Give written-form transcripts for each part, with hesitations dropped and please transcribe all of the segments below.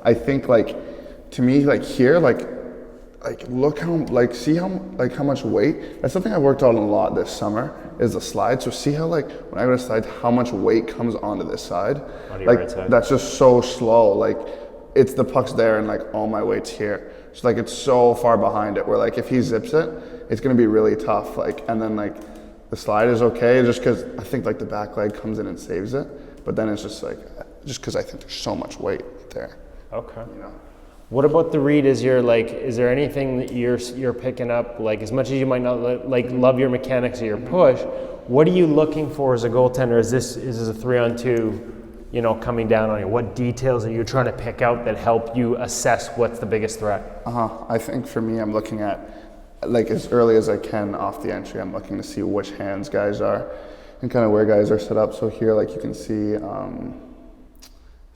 I think like, to me, like here, look how, like, see how, like how much weight, that's something I worked on a lot this summer, is the slide. So see how, like, when I go to slide, how much weight comes onto this side? Onto your Like, right side. that's just so slow. Like, it's the puck's there and like all my weight's here. So like, it's so far behind it where like, if he zips it, it's gonna be really tough. Like, and then like, the slide is okay just because I think like the back leg comes in and saves it. But then it's just like, just because I think there's so much weight there. Okay. You know? What about the read? Is there anything that you're picking up, like, as much as you might not like love your mechanics or your push, what are you looking for as a goaltender? Is this a 3-on-2, you know, coming down on you? What details are you trying to pick out that help you assess what's the biggest threat? I think for me, I'm looking at, like, as early as I can off the entry, I'm looking to see which hands guys are and kind of where guys are set up. So here, like, you can see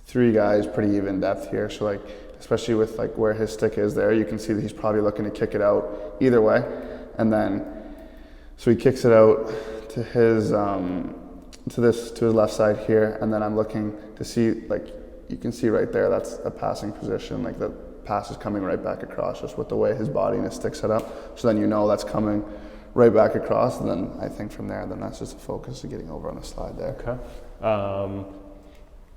3 guys, pretty even depth here. So like, especially with like where his stick is there, you can see that he's probably looking to kick it out either way. And then, so he kicks it out to his, to his left side here. And then I'm looking to see, like, you can see right there, that's a passing position. Like, the pass is coming right back across just with the way his body and his stick set up. So then you know that's coming right back across. And then I think from there, then that's just a focus of getting over on the slide there. Okay.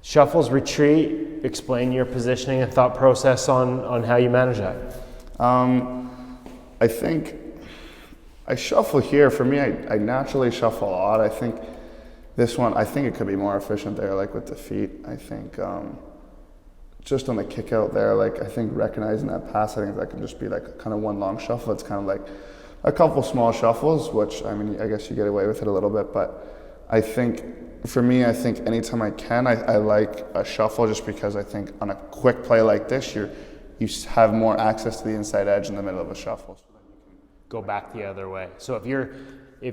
Shuffles, retreat, explain your positioning and thought process on how you manage that. I think I shuffle here. For me, I naturally shuffle a lot. I think this one, I think it could be more efficient there, like with the feet. I think just on the kick out there, like, I think recognizing that pass, I think that can just be like kind of one long shuffle. It's kind of like a couple small shuffles, which, I mean, I guess you get away with it a little bit, but I think for me, I think anytime I can, I like a shuffle, just because I think on a quick play like this, you have more access to the inside edge in the middle of a shuffle. So then you can go back the other way. So if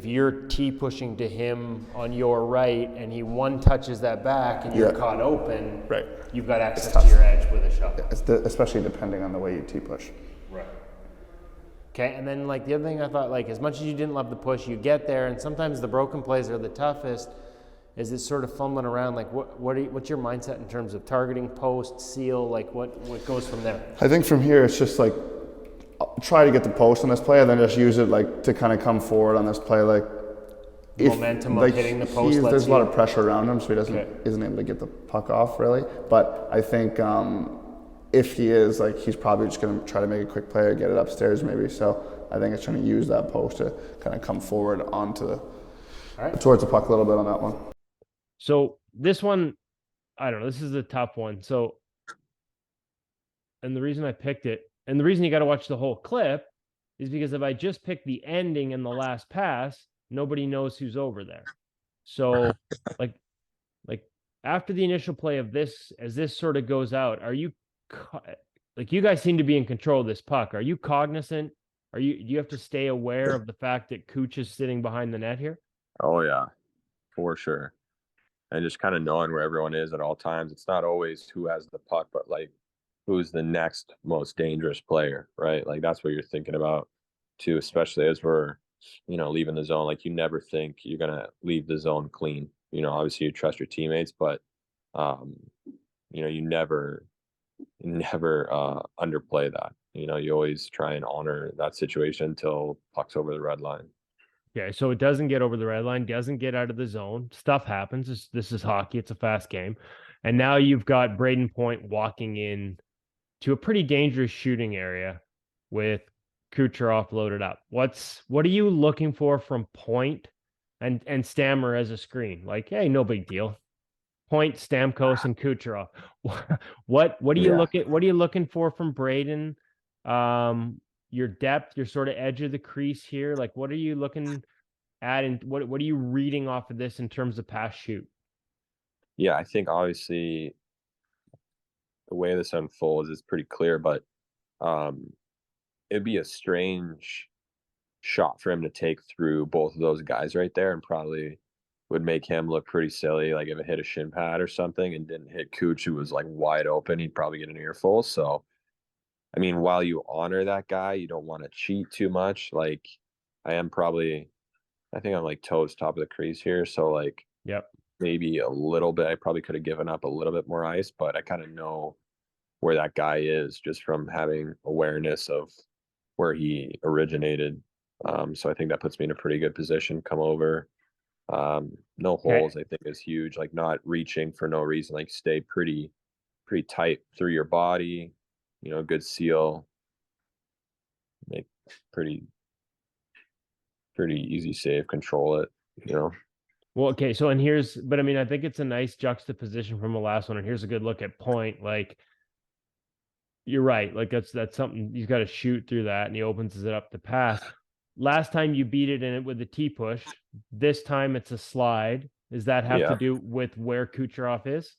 you're T pushing to him on your right and he one touches that back and you're caught open, right, you've got access to your edge with a shuffle. Especially depending on the way you T push. Right. Okay, and then like the other thing I thought, like, as much as you didn't love the push, you get there, and sometimes the broken plays are the toughest. Is it sort of fumbling around? Like, what's your mindset in terms of targeting, post, seal? Like, what goes from there? I think from here, it's just like, try to get the post on this play, and then just use it like to kind of come forward on this play. Like, Momentum of hitting the post. There's a lot of pressure around him, so he isn't able to get the puck off really. But I think if he is, like, he's probably just going to try to make a quick play or get it upstairs maybe. So I think it's trying to use that post to kind of come forward towards the puck a little bit on that one. So this one, I don't know, this is a tough one. So, and the reason I picked it, and the reason you got to watch the whole clip, is because if I just pick the ending and the last pass, nobody knows who's over there. So like after the initial play of this, as this sort of goes out, are you, like, you guys seem to be in control of this puck. Are you cognizant? Do you have to stay aware of the fact that Cooch is sitting behind the net here? Oh yeah, for sure. And just kind of knowing where everyone is at all times. It's not always who has the puck, but like who's the next most dangerous player, right? Like, that's what you're thinking about too, especially as we're, leaving the zone. Like, you never think you're going to leave the zone clean. Obviously you trust your teammates, but, you never underplay that. You always try and honor that situation until puck's over the red line. Okay, so it doesn't get over the red line, doesn't get out of the zone. Stuff happens. This is hockey. It's a fast game. And now you've got Braden Point walking in to a pretty dangerous shooting area with Kucherov loaded up. What are you looking for from Point and Stammer as a screen? Like, hey, no big deal. Point, Stamkos, and Kucherov. What are you looking for from Braden? Your depth, your sort of edge of the crease here. Like, what are you looking at, and what are you reading off of this in terms of pass shoot? Yeah, I think obviously the way this unfolds is pretty clear, but it'd be a strange shot for him to take through both of those guys right there, and probably would make him look pretty silly. Like, if it hit a shin pad or something and didn't hit Cooch, who was like wide open, he'd probably get an earful. So I mean, while you honor that guy, you don't want to cheat too much. Like, I think I'm like toes top of the crease here. So like, yep, maybe a little bit, I probably could have given up a little bit more ice, but I kind of know where that guy is just from having awareness of where he originated. So I think that puts me in a pretty good position. Come over. No holes, I think, is huge. Like not reaching for no reason. Like stay pretty tight through your body. Good seal. Make pretty easy save. Control it. Well, okay. So, but I mean, I think it's a nice juxtaposition from the last one. And here's a good look at point. Like, you're right. Like that's something he's got to shoot through that, and he opens it up to pass. Last time you beat it in it with the T push. This time it's a slide. Does that have to do with where Kucherov is?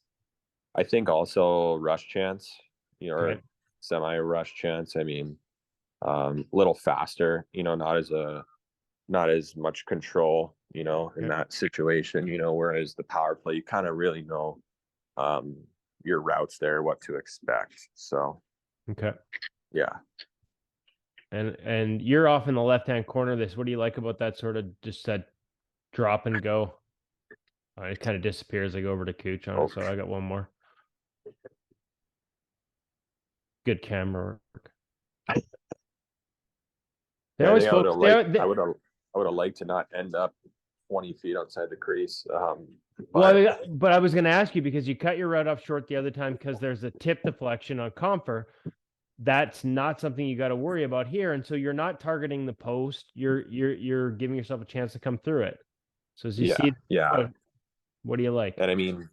I think also rush chance, or semi rush chance. I mean, a little faster. Not as much control. In that situation. Whereas the power play, you kind of really know your routes there, what to expect. So. Okay. Yeah. And you're off in the left-hand corner of this. What do you like about that sort of just that drop and go? It kind of disappears. I go over to Cooch on it, so I got one more. Good camera work. I would have liked to not end up 20 feet outside the crease. But I was going to ask you, because you cut your route off short the other time because there's a tip deflection on Comfer. That's not something you got to worry about here, and so you're not targeting the post. You're giving yourself a chance to come through it. So as you see, what do you like? And I mean,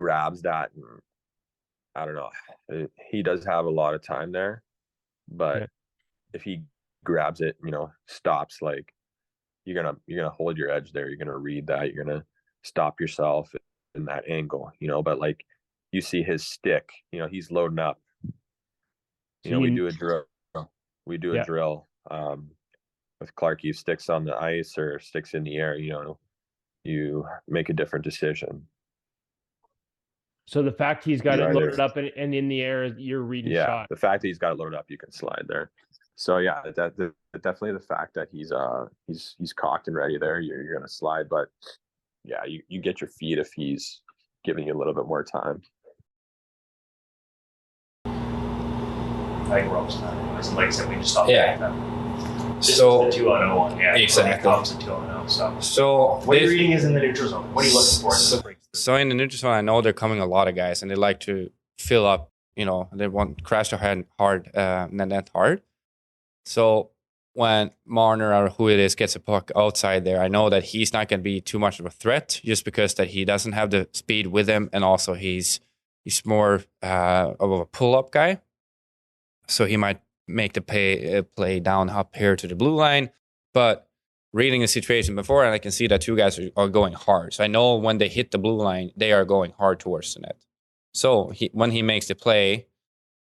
grabs that. And, I don't know. He does have a lot of time there, but if he grabs it, stops, like you're gonna hold your edge there. You're gonna read that. You're gonna stop yourself in that angle. But like you see his stick. He's loading up. We do a drill. A drill with Clarkie. Sticks on the ice or sticks in the air. You make a different decision. So the fact he's got it loaded up and in the air, you're reading shot. The fact that he's got it loaded up, you can slide there. So yeah, definitely the fact that he's cocked and ready there, you're gonna slide. But yeah, you get your feet if he's giving you a little bit more time. I think we're almost done anyways. Like I said, we just stopped. This So is the 2-0 one, exactly. It's a 2-0. So what you're reading is in the neutral zone. What are you looking for? So in the neutral zone, I know they're coming a lot of guys, and they like to fill up. They want crash their head hard, net hard. So when Marner or who it is gets a puck outside there, I know that he's not going to be too much of a threat, just because that he doesn't have the speed with him, and also he's more of a pull-up guy. So he might make the play down up here to the blue line. But reading the situation before, and I can see that two guys are going hard. So I know when they hit the blue line, they are going hard towards the net. So when he makes the play,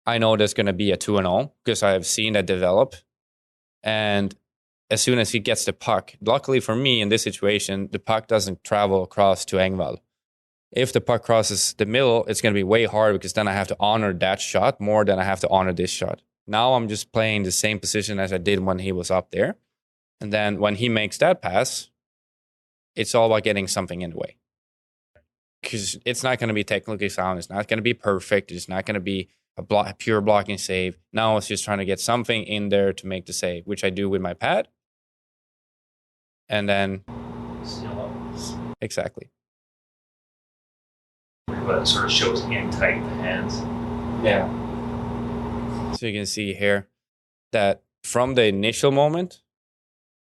I know there's going to be a 2-0 because I have seen that develop. And as soon as he gets the puck, luckily for me in this situation, the puck doesn't travel across to Engvall. If the puck crosses the middle, it's going to be way harder because then I have to honor that shot more than I have to honor this shot. Now I'm just playing the same position as I did when he was up there. And then when he makes that pass, it's all about getting something in the way. Because it's not going to be technically sound. It's not going to be perfect. It's not going to be a pure blocking save. Now it's just trying to get something in there to make the save, which I do with my pad. And then... Exactly. But it sort of shows in tight the hands. Yeah. So you can see here that from the initial moment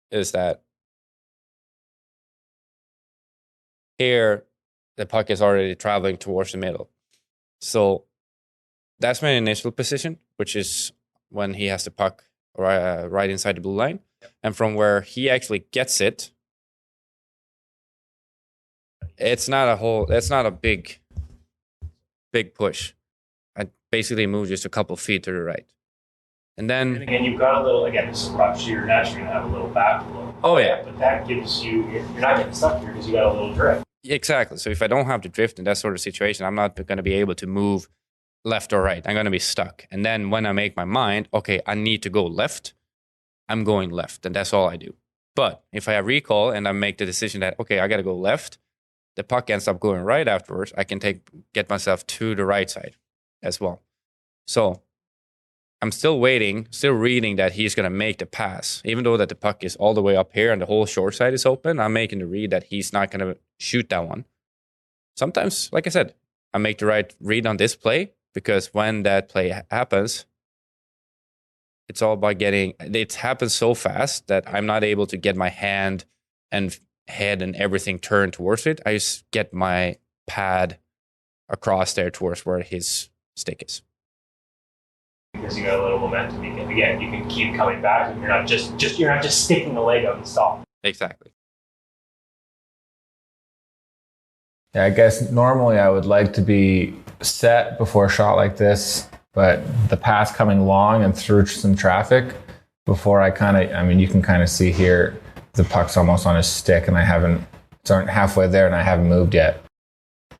is that here the puck is already traveling towards the middle. So that's my initial position, which is when he has the puck right inside the blue line. And from where he actually gets it, it's not a big push. I basically move just a couple feet to the right. And then again, you've got a little, this is rough, so you're naturally going to have a little back look. Oh, yeah. But that gives you, you're not getting stuck here because you got a little drift. Exactly. So if I don't have the drift in that sort of situation, I'm not going to be able to move left or right. I'm going to be stuck. And then when I make my mind, okay, I need to go left, I'm going left. And that's all I do. But if I recall and I make the decision that, okay, I got to go left, the puck ends up going right afterwards, I can get myself to the right side as well. So I'm still waiting, still reading that he's going to make the pass. Even though that the puck is all the way up here and the whole short side is open, I'm making the read that he's not going to shoot that one. Sometimes, like I said, I make the right read on this play, because when that play happens, it's all about it happens so fast that I'm not able to get my hand and head and everything turned towards it. I just get my pad across there towards where his stick is. Because you got a little momentum, you can keep coming back, and you're not just sticking the leg out and stop. Exactly. Yeah, I guess normally I would like to be set before a shot like this, but the pass coming long and through some traffic before you can kind of see here the puck's almost on his stick, and it's halfway there and I haven't moved yet.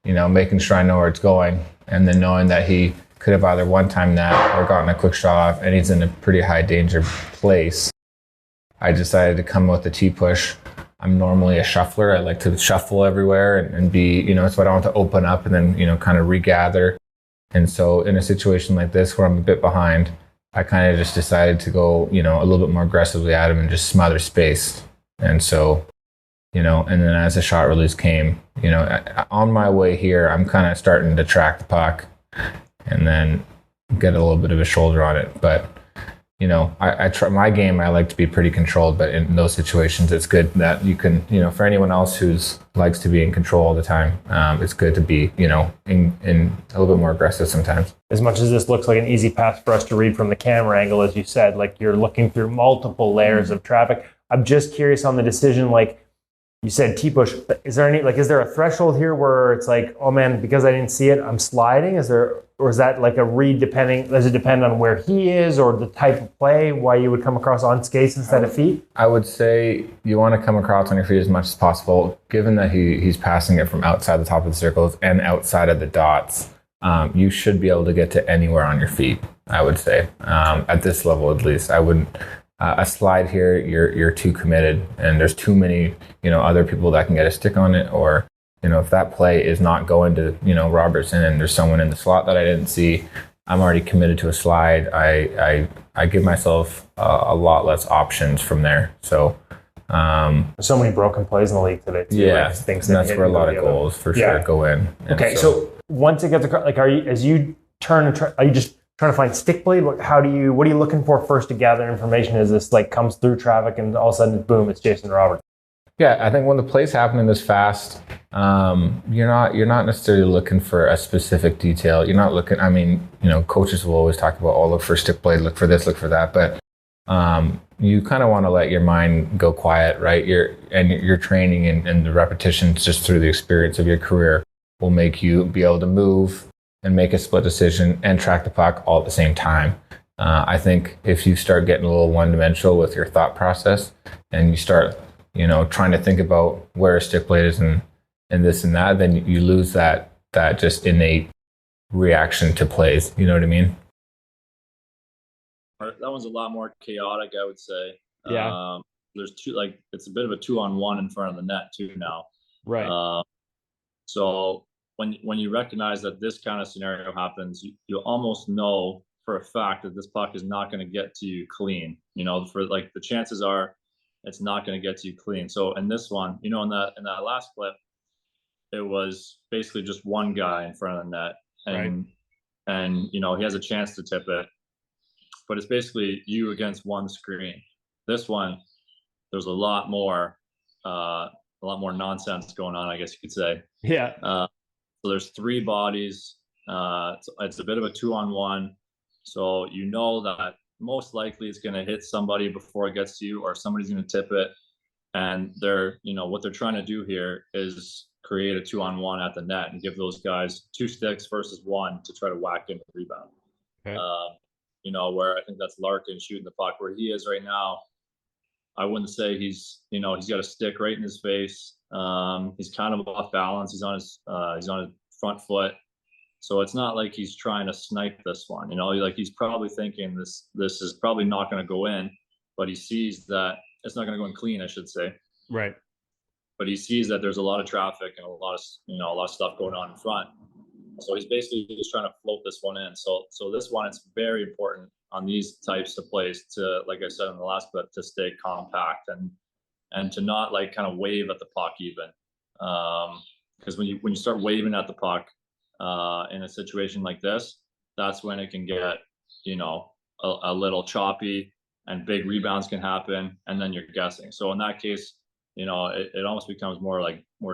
Making sure I know where it's going, and then knowing that he could have either one-time that or gotten a quick shot off, and he's in a pretty high danger place. I decided to come with the T-push. I'm normally a shuffler. I like to shuffle everywhere and be, so I don't want to open up and then, kind of regather. And so in a situation like this where I'm a bit behind, I kind of just decided to go, a little bit more aggressively at him and just smother space. And so, and then as the shot release came, on my way here, I'm kind of starting to track the puck and then get a little bit of a shoulder on it. But, I try my game. I like to be pretty controlled, but in those situations, it's good that you can, for anyone else who's likes to be in control all the time, it's good to be, in a little bit more aggressive sometimes. As much as this looks like an easy pass for us to read from the camera angle, as you said, like you're looking through multiple layers of traffic. I'm just curious on the decision, like you said, T-push. Is there a threshold here where it's like, oh man, because I didn't see it, I'm sliding? Or is that like a read does it depend on where he is or the type of play, why you would come across on skates instead of feet? I would say you want to come across on your feet as much as possible, given that he's passing it from outside the top of the circles and outside of the dots. You should be able to get to anywhere on your feet, I would say, at this level at least. I wouldn't. A slide here, you're too committed, and there's too many, other people that can get a stick on it, or, if that play is not going to, Robertson and there's someone in the slot that I didn't see, I'm already committed to a slide. I give myself a lot less options from there. So, there's so many broken plays in the league today, too. Yeah, and that's where a lot of goals for sure go in. Okay, so once it gets across, like, are you just trying to find stick blade? What are you looking for first to gather information? Is this like comes through traffic and all of a sudden, boom, it's Jason Roberts? Yeah, I think when the play's happening this fast, you're not necessarily looking for a specific detail. You're not looking. Coaches will always talk about, look for stick blade, look for this, look for that. But you kind of want to let your mind go quiet, right? Your training and the repetitions just through the experience of your career will make you be able to move and make a split decision and track the puck all at the same time. I think if you start getting a little one-dimensional with your thought process and you start, trying to think about where a stick blade is and this and that, then you lose that just innate reaction to plays. You know what I mean? That one's a lot more chaotic, I would say. Yeah. There's it's a bit of a 2-on-1 in front of the net too now. Right. So when you recognize that this kind of scenario happens, you almost know for a fact that this puck is not going to get to you clean. The chances are it's not going to get to you clean. So in this one, in that last clip, it was basically just one guy in front of the net, and he has a chance to tip it, but it's basically you against one screen. This one, there's a lot more nonsense going on, I guess you could say. Yeah. So there's three bodies. It's a bit of a 2-on-1. So that most likely it's going to hit somebody before it gets to you, or somebody's going to tip it. And what they're trying to do here is create a 2-on-1 at the net and give those guys two sticks versus one to try to whack in the rebound. Okay. Where I think that's Larkin shooting the puck. Where he is right now, I wouldn't say he's got a stick right in his face. He's kind of off balance. He's on his front foot. So it's not like he's trying to snipe this one. He's probably thinking this is probably not going to go in, but he sees that it's not going to go in clean, I should say. Right. But he sees that there's a lot of traffic and a lot of stuff going on in front. So he's basically just trying to float this one in. So this one, it's very important on these types of plays to, like I said in the last clip, to stay compact and to not like kind of wave at the puck even. Because when you start waving at the puck in a situation like this, that's when it can get, you know, a little choppy and big rebounds can happen, and then you're guessing. So in that case, you know, it almost becomes more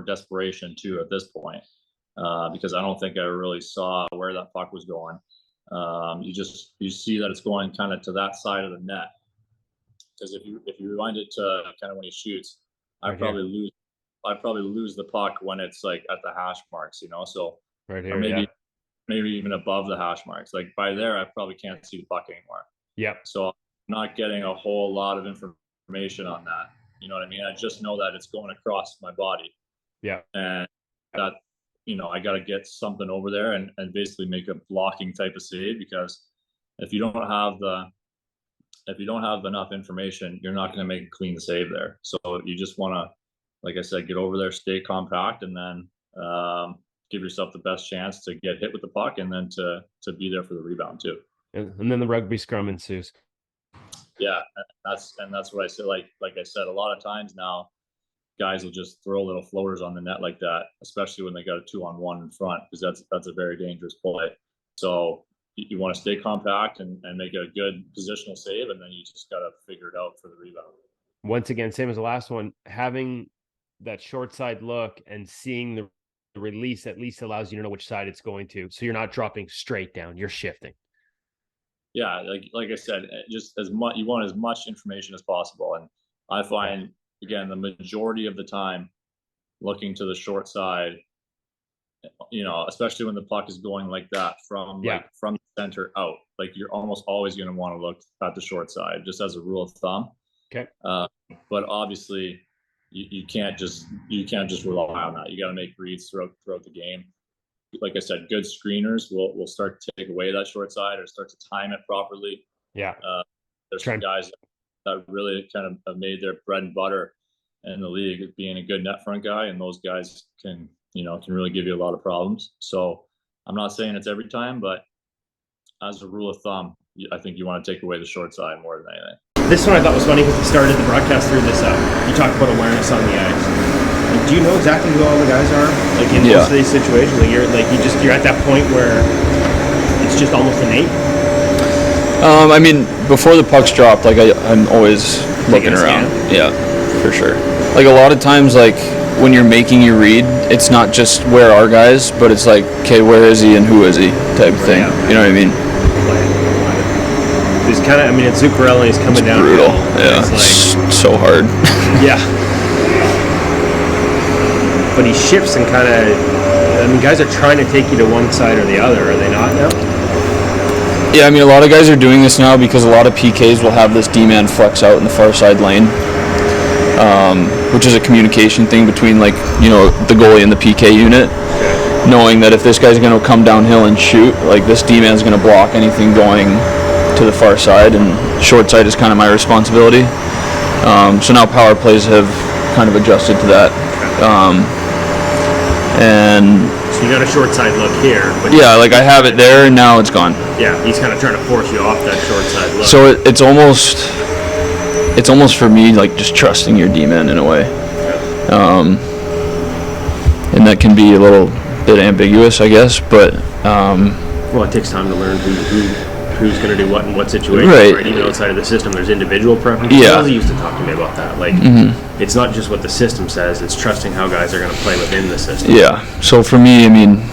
desperation too at this point, because I don't think I really saw where that puck was going. You see that it's going kind of to that side of the net, because if you rewind it to kind of when he shoots, I'd probably lose the puck when it's like at the hash marks, you know. So right here, or maybe even above the hash marks. Like by there, I probably can't see the puck anymore. Yep. So I'm not getting a whole lot of information on that. You know what I mean? I just know that it's going across my body. Yeah. And that, you know, I got to get something over there and basically make a blocking type of save, because if you don't have enough information, you're not going to make a clean save there. So you just want to, like I said, get over there, stay compact, and then give yourself the best chance to get hit with the puck, and then to be there for the rebound too. And then the rugby scrum ensues. Yeah, that's what I said. Like I said, a lot of times now, guys will just throw little floaters on the net like that, especially when they got a 2-on-1 in front, because that's a very dangerous play. So you want to stay compact and make a good positional save, and then you just got to figure it out for the rebound. Once again, same as the last one, having that short side look and seeing the release at least allows you to know which side it's going to. So you're not dropping straight down, you're shifting. Yeah, like I said, just as much, you want as much information as possible. And I find, again, the majority of the time, looking to the short side, you know, especially when the puck is going like that from from the center out, like you're almost always going to want to look at the short side, just as a rule of thumb. Okay. But obviously, you can't just rely on that. You got to make reads throughout the game. Like I said, good screeners will start to take away that short side or start to time it properly. Yeah. There's some guys that really kind of have made their bread and butter in the league as being a good net front guy, and those guys can really give you a lot of problems. So I'm not saying it's every time, but as a rule of thumb, I think you want to take away the short side more than anything. This one I thought was funny because we started the broadcast through this. You talked about awareness on the ice. Like, do you know exactly who all the guys are? Like in most of these situations, you're at that point where it's just almost innate. I mean, before the puck's dropped, like I'm always looking around. Yeah, for sure. Like a lot of times, like when you're making your read, it's not just where are guys, but it's like, okay, where is he and who is he type thing. You know what I mean? He's kind of, I mean, it's Zuccarello, he's coming down. Brutal. Yeah, it's like, so hard. Yeah. But he shifts and kind of, I mean, guys are trying to take you to one side or the other, are they not now? Yeah, I mean, a lot of guys are doing this now because a lot of PKs will have this D-man flex out in the far side lane, which is a communication thing between, like, you know, the goalie and the PK unit, knowing that if this guy's going to come downhill and shoot, like, this D-man's going to block anything going to the far side, and short side is kind of my responsibility. So now power plays have kind of adjusted to that. And so you got a short side look here. But yeah, like I have it there and now it's gone. Yeah, he's kind of trying to force you off that short side look. So it's almost for me like just trusting your D-man in a way. And that can be a little bit ambiguous, I guess, but well, it takes time to learn who's going to do what in what situation, right? Even outside of the system, there's individual preferences. Yeah. He used to talk to me about that. Like, it's not just what the system says; it's trusting how guys are going to play within the system. Yeah. So for me, I mean,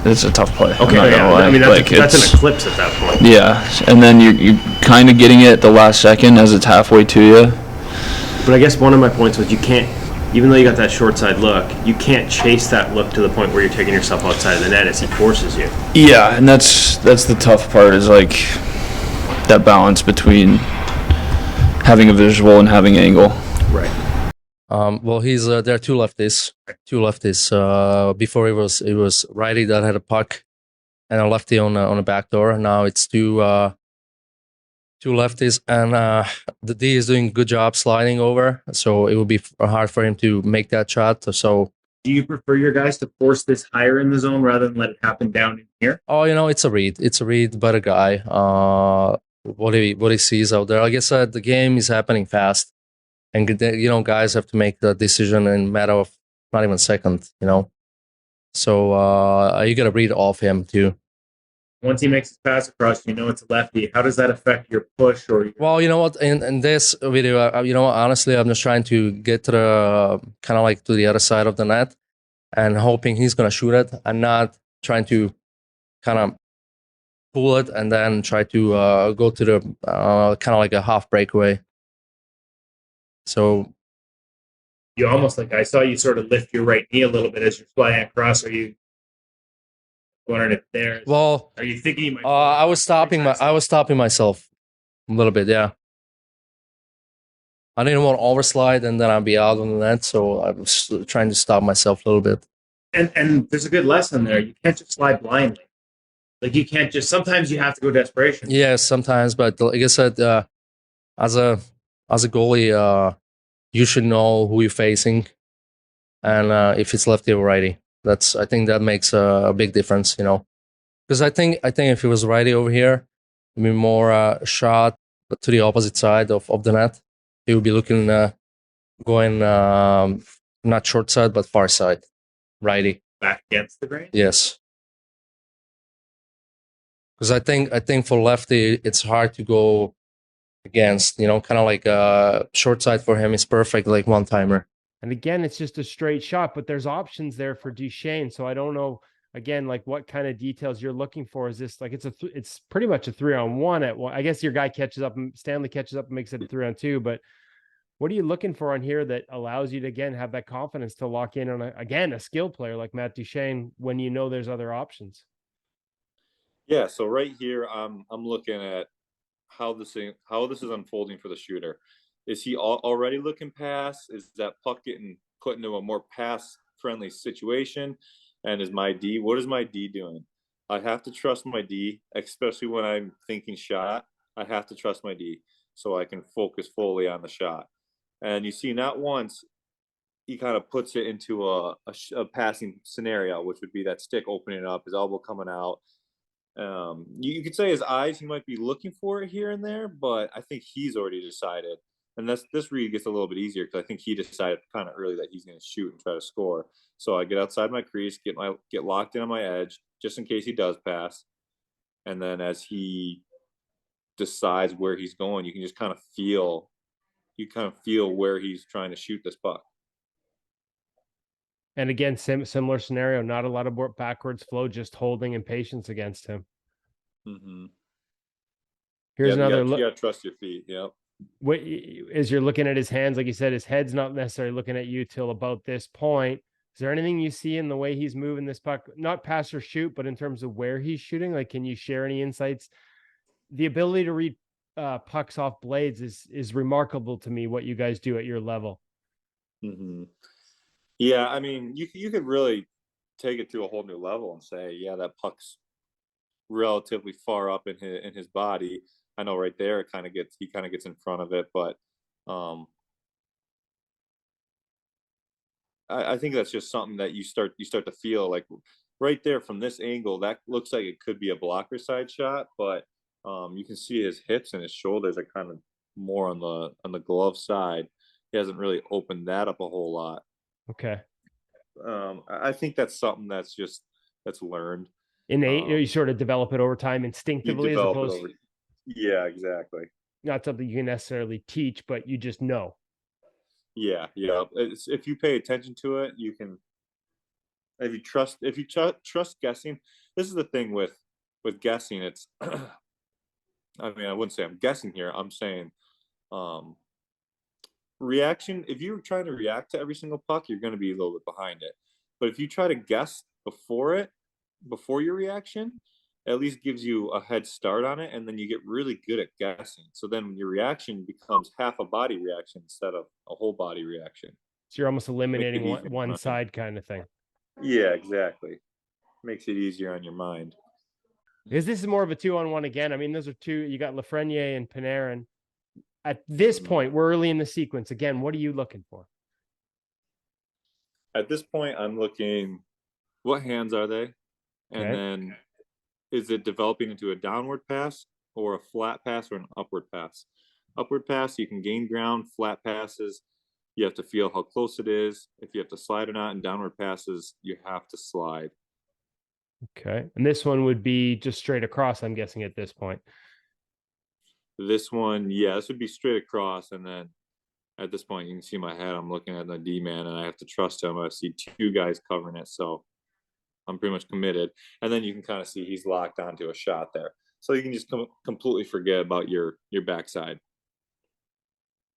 it's a tough play. Okay. I mean, that's an eclipse at that point. Yeah, and then you're kind of getting it at the last second as it's halfway to you. But I guess one of my points was you can't. Even though you got that short side look, you can't chase that look to the point where you're taking yourself outside of the net as he forces you. Yeah, and that's the tough part, is like that balance between having a visual and having angle. Right. Well, there are two lefties. Before it was righty that had a puck and a lefty on a back door. Now it's two lefties, and the D is doing a good job sliding over, so it would be hard for him to make that shot. So Do you prefer your guys to force this higher in the zone rather than let it happen down in here? Oh, it's a read. It's a read by the guy. What he sees out there. Like I said, the game is happening fast, and guys have to make the decision in a matter of not even a second. So you got to read off him too. Once he makes his pass across, it's a lefty. How does that affect your push or? Well, you know what? In this video, honestly, I'm just trying to get to the kind of like to the other side of the net, and hoping he's gonna shoot it, and not trying to kind of pull it and then try to go to the kind of like a half breakaway. So you almost I saw you sort of lift your right knee a little bit as you're flying across. Are you wondering if there's? Well, are you thinking you might? I was stopping myself a little bit. Yeah, I didn't want to overslide and then I'd be out on the net, so I was trying to stop myself a little bit. And there's a good lesson there. You can't just slide blindly. You can't just. Sometimes you have to go desperation. Yes, sometimes, but like I said, as a goalie, you should know who you're facing, and if it's lefty or righty. I think that makes a big difference, because I think if it was righty over here, it'd be more shot to the opposite side of the net. He would be looking going not short side but far side, righty, back against the grain. Yes, because I think for lefty it's hard to go against. Kind of like short side for him is perfect, like one timer. And again, it's just a straight shot, but there's options there for Duchesne. So I don't know, again, what kind of details you're looking for. Is this it's pretty much a 3-on-1 at one? I guess your guy catches up and Stanley catches up and makes it a 3-on-2. But what are you looking for on here that allows you to, again, have that confidence to lock in on a skill player like Matt Duchesne when there's other options? Yeah. So right here, I'm looking at how this is unfolding for the shooter. Is he already looking pass? Is that puck getting put into a more pass-friendly situation? And what is my D doing? I have to trust my D, especially when I'm thinking shot. I have to trust my D so I can focus fully on the shot. And you see, not once, he kind of puts it into a passing scenario, which would be that stick opening up, his elbow coming out. You could say his eyes, he might be looking for it here and there, but I think he's already decided. And this read gets a little bit easier because I think he decided kind of early that he's going to shoot and try to score. So I get outside my crease, get locked in on my edge, just in case he does pass. And then as he decides where he's going, you can just kind of feel where he's trying to shoot this puck. And again, similar scenario, not a lot of backwards flow, just holding and patience against him. Mm-hmm. Here's another look. You got to trust your feet. Yep. As you're looking at his hands, like you said, his head's not necessarily looking at you till about this point. Is there anything you see in the way he's moving this puck, not pass or shoot, but in terms of where he's shooting? Can you share any insights? The ability to read pucks off blades is remarkable to me, what you guys do at your level. Mm-hmm. Yeah, I mean, you could really take it to a whole new level and say, yeah, that puck's relatively far up in his body. I know right there he kind of gets in front of it, but I think that's just something that you start to feel like right there from this angle. That looks like it could be a blocker side shot, but you can see his hips and his shoulders are kind of more on the glove side. He hasn't really opened that up a whole lot. Okay. I think that's something that's learned. Innate, you sort of develop it over time instinctively, as opposed. Yeah, exactly. Not something you can necessarily teach, but you just know. Yeah. If you pay attention to it, you can. If you trust guessing, this is the thing with guessing. It's, I mean, I wouldn't say I'm guessing here. I'm saying, reaction. If you're trying to react to every single puck, you're going to be a little bit behind it. But if you try to guess before your reaction, at least gives you a head start on it, and then you get really good at guessing. So then your reaction becomes half a body reaction instead of a whole body reaction. So you're almost eliminating one side kind of thing. Yeah, exactly. Makes it easier on your mind. Because this is more of a 2-on-1 again. I mean, those are two. You got Lafreniere and Panarin. At this point, we're early in the sequence. Again, what are you looking for? At this point, I'm looking, what hands are they? And Okay. then is it developing into a downward pass or a flat pass or an upward pass? Upward pass, you can gain ground. Flat passes, you have to feel how close it is, if you have to slide or not. And downward passes, you have to slide. Okay. And this one would be just straight across, I'm guessing, at this point. This one, yeah, this would be straight across. And then at this point, you can see my head. I'm looking at the D-man, and I have to trust him. I see two guys covering it, so I'm pretty much committed. And then you can kind of see he's locked onto a shot there. So you can just completely forget about your backside.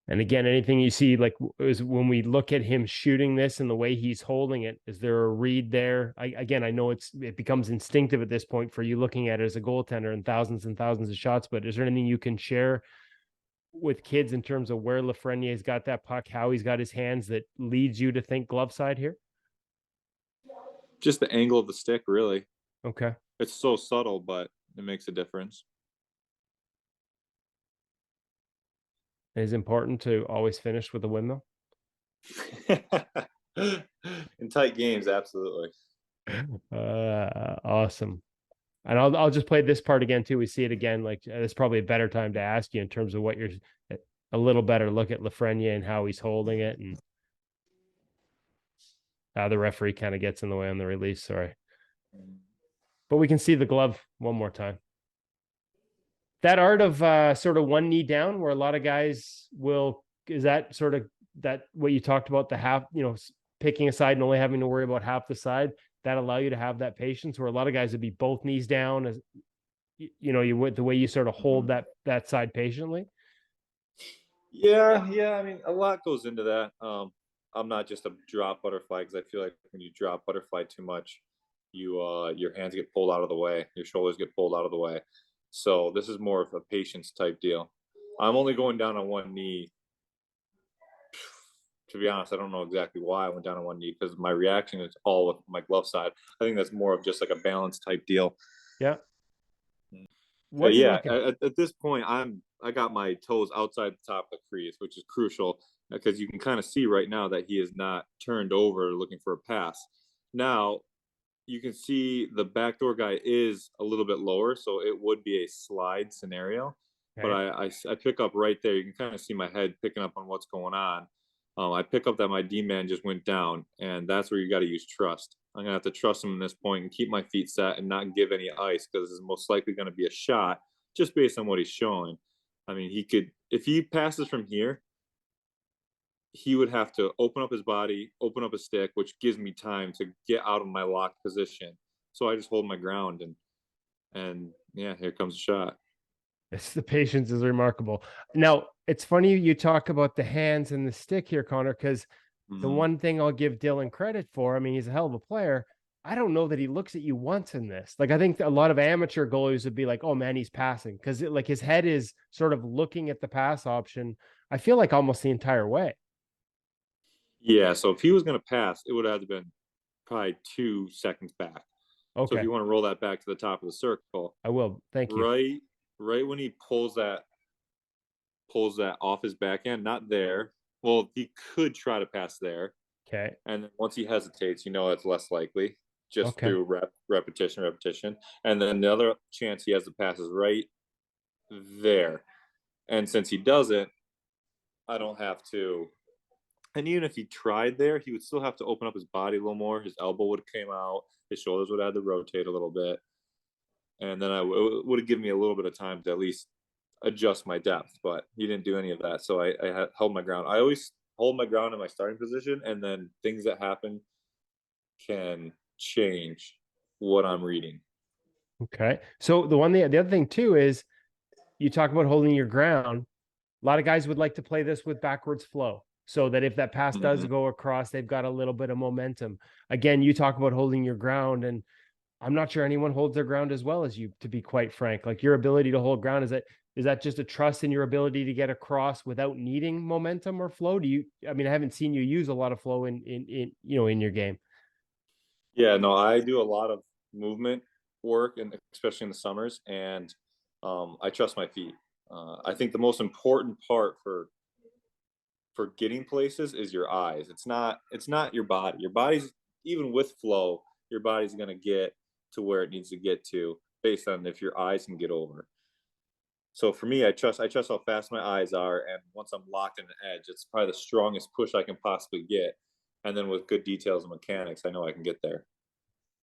And again, anything you see, like, is when we look at him shooting this and the way he's holding it, is there a read there? Again, I know it becomes instinctive at this point for you looking at it as a goaltender and thousands of shots, but is there anything you can share with kids in terms of where Lafreniere's got that puck, how he's got his hands, that leads you to think glove side here? Just the angle of the stick, really. Okay. It's so subtle, but it makes a difference. It is important to always finish with a windmill. In tight games, absolutely. Awesome. And I'll just play this part again too. We see it again. Like, it's probably a better time to ask you in terms of what you're, a little better look at Lafreniere and how he's holding it, and the referee kind of gets in the way on the release. Sorry, but we can see the glove one more time. That art of sort of one knee down, where a lot of guys will, is that sort of that what you talked about, the half, picking a side and only having to worry about half the side, that allow you to have that patience, where a lot of guys would be both knees down, as you would, the way you sort of hold that side patiently. Yeah. I mean, a lot goes into that. I'm not just a drop butterfly, because I feel like when you drop butterfly too much, your hands get pulled out of the way, your shoulders get pulled out of the way. So this is more of a patience type deal. I'm only going down on one knee. To be honest, I don't know exactly why I went down on one knee, because my reaction is all with my glove side. I think that's more of just like a balance type deal. Yeah. But yeah, at this point, I got my toes outside the top of the crease, which is crucial, because you can kind of see right now that he is not turned over looking for a pass. Now, you can see the backdoor guy is a little bit lower, so it would be a slide scenario. Okay. But I pick up right there. You can kind of see my head picking up on what's going on. I pick up that my D-man just went down, and that's where you got to use trust. I'm going to have to trust him in this point and keep my feet set and not give any ice, because this is most likely going to be a shot just based on what he's showing. I mean, he could, if he passes from here, he would have to open up his body, open up his stick, which gives me time to get out of my locked position. So I just hold my ground, and yeah, here comes the shot. The patience is remarkable. Now, it's funny you talk about the hands and the stick here, Connor, because the one thing I'll give Dylan credit for, I mean, he's a hell of a player. I don't know that he looks at you once in this. Like, I think a lot of amateur goalies would be like, oh man, he's passing, because like his head is sort of looking at the pass option, I feel like, almost the entire way. Yeah, so if he was going to pass, it would have been probably 2 seconds back. Okay. So if you want to roll that back to the top of the circle, I will. Thank you. Right when he pulls that off his backhand, not there. Well, he could try to pass there. Okay. And then once he hesitates, it's less likely, just through repetition. And then the other chance he has to pass is right there. And since he doesn't, I don't have to. And even if he tried there, he would still have to open up his body a little more. His elbow would have came out. His shoulders would have had to rotate a little bit. And then it would have given me a little bit of time to at least adjust my depth. But he didn't do any of that. So I held my ground. I always hold my ground in my starting position. And then things that happen can change what I'm reading. Okay. So the other thing too is, you talk about holding your ground. A lot of guys would like to play this with backwards flow, so that if that pass does go across, they've got a little bit of momentum. Again, you talk about holding your ground, and I'm not sure anyone holds their ground as well as you, to be quite frank. Like, your ability to hold ground, is that just a trust in your ability to get across without needing momentum or flow? I haven't seen you use a lot of flow in your game. Yeah, no, I do a lot of movement work, and especially in the summers, and I trust my feet. I think the most important part for for getting places is your eyes. It's not your body. Your body's, even with flow, your body's going to get to where it needs to get to based on if your eyes can get over. So for me, I trust how fast my eyes are, and once I'm locked in the edge, it's probably the strongest push I can possibly get. And then with good details and mechanics, I know I can get there.